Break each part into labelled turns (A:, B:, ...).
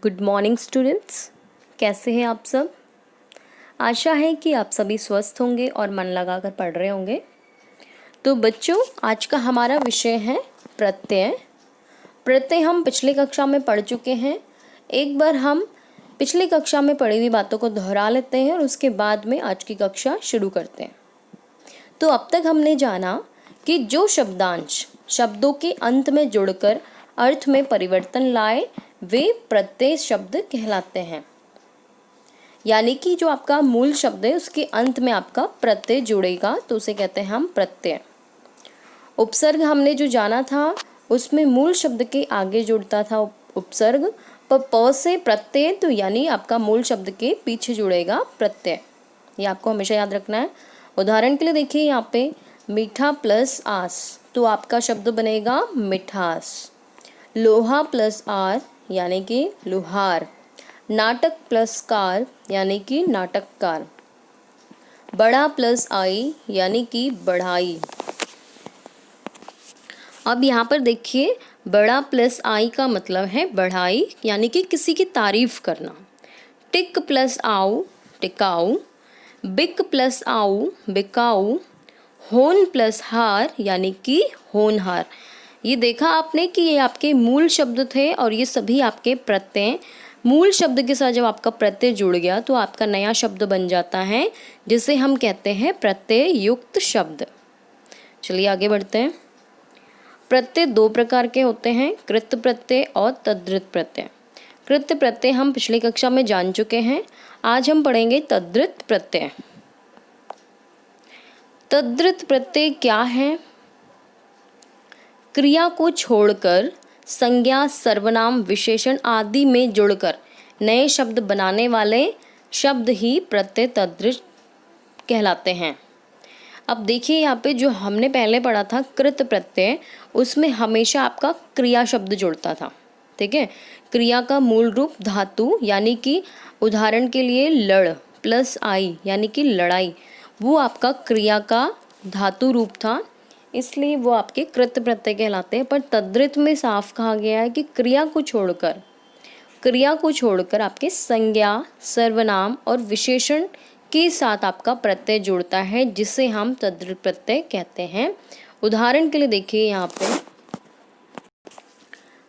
A: Good morning students, कैसे हैं आप सब। आशा है कि आप सभी स्वस्थ होंगे और मन लगाकर पढ़ रहे होंगे। तो बच्चों, आज का हमारा विषय है प्रत्यय। प्रत्यय हम पिछली कक्षा में पढ़ चुके हैं। एक बार हम पिछली कक्षा में पढ़ी हुई बातों को दोहरा लेते हैं और उसके बाद में आज की कक्षा शुरू करते हैं। तो अब तक हमने जाना कि जो शब्दांश शब्दों के अंत में जुड़कर अर्थ में परिवर्तन लाए वे प्रत्यय शब्द कहलाते हैं। यानी कि जो आपका मूल शब्द है उसके अंत में आपका प्रत्यय जुड़ेगा तो उसे कहते हैं हम प्रत्यय। उपसर्ग हमने जो जाना था उसमें मूल शब्द के आगे जुड़ता था उपसर्ग, पर प से प्रत्यय तो यानी आपका मूल शब्द के पीछे जुड़ेगा प्रत्यय। ये आपको हमेशा याद रखना है। उदाहरण के लिए देखिए यहाँ पे मीठा प्लस आस तो आपका शब्द बनेगा मिठास। लोहा प्लस आर यानी कि लुहार। नाटक प्लस कार यानी कि नाटककार। बड़ा प्लस आई यानी कि बढ़ाई। अब यहाँ पर देखिए बड़ा प्लस आई का मतलब है बढ़ाई यानी कि किसी की तारीफ करना। टिक प्लस आओ टिकाऊ। बिक प्लस आओ बिकाऊ। होन प्लस हार यानी कि होनहार। ये देखा आपने कि ये आपके मूल शब्द थे और ये सभी आपके प्रत्यय। मूल शब्द के साथ जब आपका प्रत्यय जुड़ गया तो आपका नया शब्द बन जाता है जिसे हम कहते हैं प्रत्यय युक्त शब्द। चलिए आगे बढ़ते हैं। प्रत्यय दो प्रकार के होते हैं, कृत प्रत्यय और तद्धित प्रत्यय। कृत प्रत्यय हम पिछली कक्षा में जान चुके हैं। आज हम पढ़ेंगे तद्धित प्रत्यय। तद्धित प्रत्यय क्या है? क्रिया को छोड़कर संज्ञा, सर्वनाम, विशेषण आदि में जुड़कर नए शब्द बनाने वाले शब्द ही प्रत्यय तद्धित कहलाते हैं। अब देखिए यहाँ पे जो हमने पहले पढ़ा था कृत प्रत्यय, उसमें हमेशा आपका क्रिया शब्द जुड़ता था। ठीक है, क्रिया का मूल रूप धातु यानी कि उदाहरण के लिए लड़ प्लस आई यानी कि लड़ाई, वो आपका क्रिया का धातु रूप था, इसलिए वो आपके कृत प्रत्यय कहलाते हैं। पर तद्धित में साफ कहा गया है कि क्रिया को छोड़कर आपके संज्ञा, सर्वनाम और विशेषण के साथ आपका प्रत्यय जुड़ता है जिसे हम तद्धित प्रत्यय कहते हैं। उदाहरण के लिए देखिए यहाँ पे,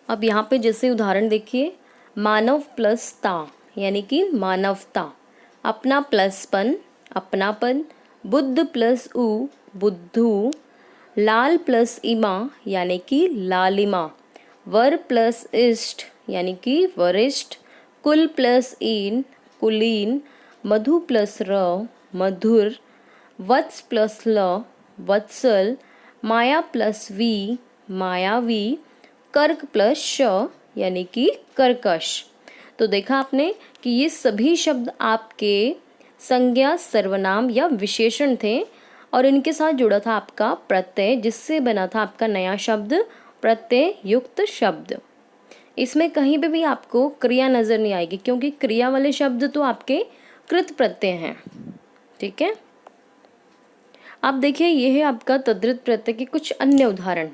A: अब यहाँ पे जैसे उदाहरण देखिए, मानव प्लस ता यानी कि मानवता। अपना प्लस पन अपनापन। बुद्ध प्लस उ बुद्धू। लाल प्लस इमा यानी कि लालिमा। वर प्लस इष्ट यानी कि वरिष्ठ। कुल प्लस ईन कुलीन। मधु प्लस र मधुर। वत्स प्लस ल वत्सल। माया प्लस वी मायावी। कर्क प्लस श यानी कि कर्कश। तो देखा आपने कि ये सभी शब्द आपके संज्ञा, सर्वनाम या विशेषण थे और इनके साथ जुड़ा था आपका प्रत्यय जिससे बना था आपका नया शब्द प्रत्यय युक्त शब्द। इसमें कहीं पे भी आपको क्रिया नजर नहीं आएगी क्योंकि क्रिया वाले शब्द तो आपके कृत प्रत्यय हैं। ठीक है, अब देखिए ये है आपका तद्धित प्रत्यय के कुछ अन्य उदाहरण।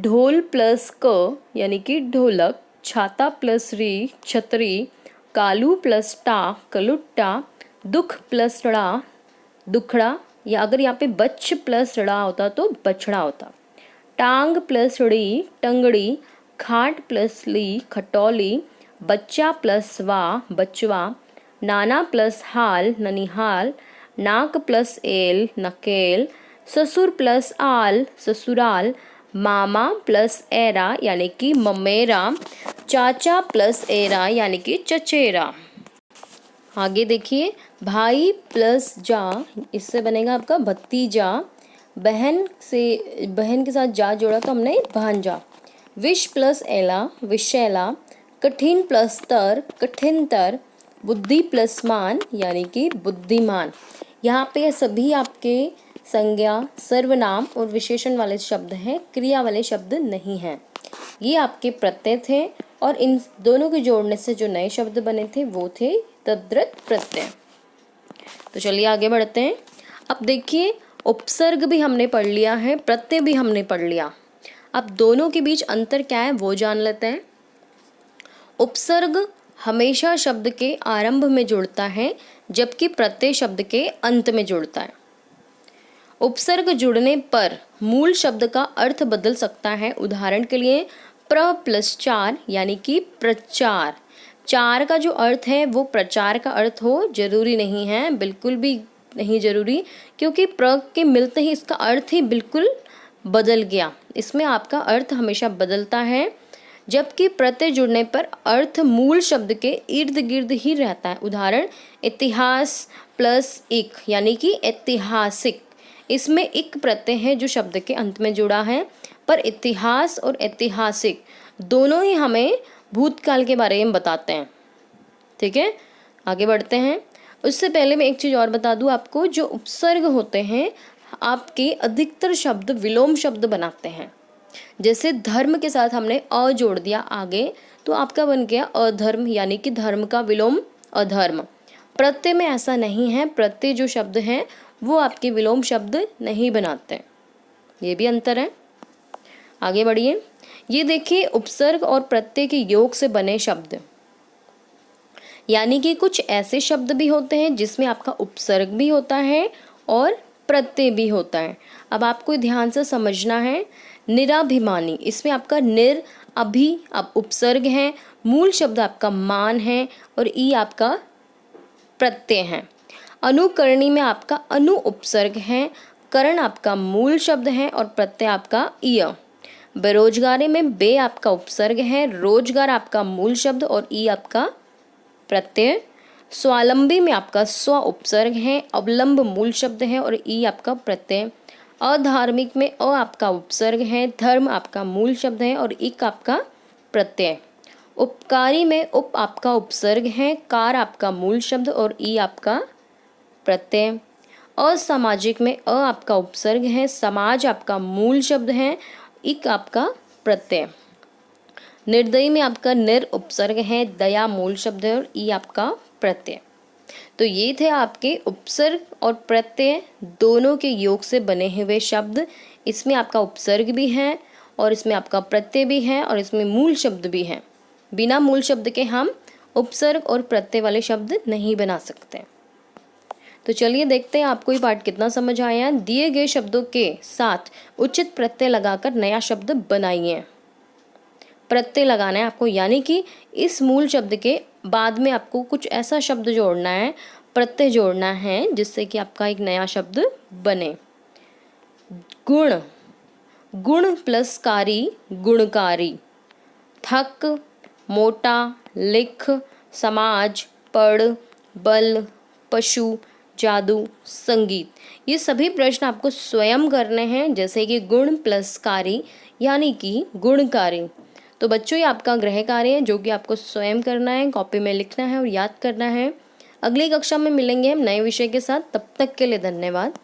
A: ढोल प्लस क यानी कि ढोलक। छाता प्लस री छतरी। कालू प्लस टा कलुट्टा। दुख प्लस ड़ा दुखड़ा, या अगर यहाँ पे बच्च प्लस ड़ा होता तो बछड़ा होता। टांग प्लस ड़ी टंगड़ी। खाट प्लस ली खटौली। बच्चा प्लस वा बचवा। नाना प्लस हाल ननिहाल। नाक प्लस एल नकेल। ससुर प्लस आल ससुराल। मामा प्लस एरा यानी कि ममेरा। चाचा प्लस एरा यानी कि चचेरा। आगे देखिए, भाई प्लस जा, इससे बनेगा आपका भतीजा। बहन के साथ जा जोड़ा तो हमने भांजा। विष प्लस एला विशैला। कठिन प्लस तर कठिनतर। बुद्धि प्लस मान यानी कि बुद्धिमान। यहाँ पे सभी आपके संज्ञा, सर्वनाम और विशेषण वाले शब्द हैं, क्रिया वाले शब्द नहीं हैं। ये आपके प्रत्यय थे और इन दोनों के जोड़ने से जो नए शब्द बने थे वो थे तद्धित प्रत्यय। तो चलिए आगे बढ़ते हैं। अब देखिए उपसर्ग भी हमने पढ़ लिया है, प्रत्यय भी हमने पढ़ लिया। अब दोनों के बीच अंतर क्या है वो जान लेते हैं। उपसर्ग हमेशा शब्द के आरंभ में जुड़ता है जबकि प्रत्यय शब्द के अंत में जुड़ता है। उपसर्ग जुड़ने पर मूल शब्द का अर्थ बदल सकता है। उदाहरण के लिए प्र प्लस चार यानी कि प्रचार। चार का जो अर्थ है वो प्रचार का अर्थ हो जरूरी नहीं है, बिल्कुल भी नहीं जरूरी, क्योंकि प्र के मिलते ही इसका अर्थ ही बिल्कुल बदल गया। इसमें आपका अर्थ हमेशा बदलता है, जबकि प्रत्यय जुड़ने पर अर्थ मूल शब्द के इर्द गिर्द ही रहता है। उदाहरण इतिहास प्लस इक यानी कि ऐतिहासिक। इसमें इक प्रत्यय है जो शब्द के अंत में जुड़ा है, पर इतिहास और ऐतिहासिक दोनों ही हमें भूतकाल के बारे में बताते हैं। ठीक है, आगे बढ़ते हैं। उससे पहले मैं एक चीज़ और बता दूं आपको, जो उपसर्ग होते हैं आपके अधिकतर शब्द विलोम शब्द बनाते हैं। जैसे धर्म के साथ हमने अ जोड़ दिया आगे, तो आपका बन गया अधर्म, यानी कि धर्म का विलोम अधर्म। प्रत्यय में ऐसा नहीं है, प्रत्यय जो शब्द हैं वो आपके विलोम शब्द नहीं बनाते, ये भी अंतर है। आगे बढ़िए, ये देखिए उपसर्ग और प्रत्यय के योग से बने शब्द, यानी कि कुछ ऐसे शब्द भी होते हैं जिसमें आपका उपसर्ग भी होता है और प्रत्यय भी होता है। अब आपको ध्यान से समझना है। निराभिमानी, इसमें आपका निर अभी अब उपसर्ग है, मूल शब्द आपका मान है और ई आपका प्रत्यय है। अनुकरणी में आपका अनु उपसर्ग है, करण आपका मूल शब्द है और प्रत्यय आपका ईय। बेरोजगारी में बे आपका उपसर्ग है, रोजगार आपका मूल शब्द और ई आपका प्रत्यय। स्वावलंबी में आपका स्व उपसर्ग है, अवलंब मूल शब्द है और ई आपका प्रत्यय। अधार्मिक में अ आपका उपसर्ग है, धर्म आपका मूल शब्द है और इक आपका प्रत्यय। उपकारी में उप आपका उपसर्ग है, कार आपका मूल शब्द और ई आपका प्रत्यय। असामाजिक में अ आपका उपसर्ग है, समाज आपका मूल शब्द है, इक आपका प्रत्यय। निर्दयी में आपका निर उपसर्ग है, दया मूल शब्द है और ई आपका प्रत्यय। तो ये थे आपके उपसर्ग और प्रत्यय दोनों के योग से बने हुए शब्द। इसमें आपका उपसर्ग भी है और इसमें आपका प्रत्यय भी है और इसमें मूल शब्द भी है। बिना मूल शब्द के हम उपसर्ग और प्रत्यय वाले शब्द नहीं बना सकते। तो चलिए देखते हैं आपको ये पाठ कितना समझ आया। दिए गए शब्दों के साथ उचित प्रत्यय लगाकर नया शब्द बनाइए। प्रत्यय लगाना है आपको, यानी कि इस मूल शब्द के बाद में आपको कुछ ऐसा शब्द जोड़ना है, प्रत्यय जोड़ना है, जिससे कि आपका एक नया शब्द बने। गुण, गुण प्लस कारी गुणकारी। थक, मोटा, लिख, समाज, पढ़, बल, पशु, जादू, संगीत, ये सभी प्रश्न आपको स्वयं करने हैं, जैसे कि गुण प्लस कारी यानी कि गुणकारी। तो बच्चों ये आपका गृह कार्य है जो कि आपको स्वयं करना है, कॉपी में लिखना है और याद करना है। अगली कक्षा में मिलेंगे हम नए विषय के साथ, तब तक के लिए धन्यवाद।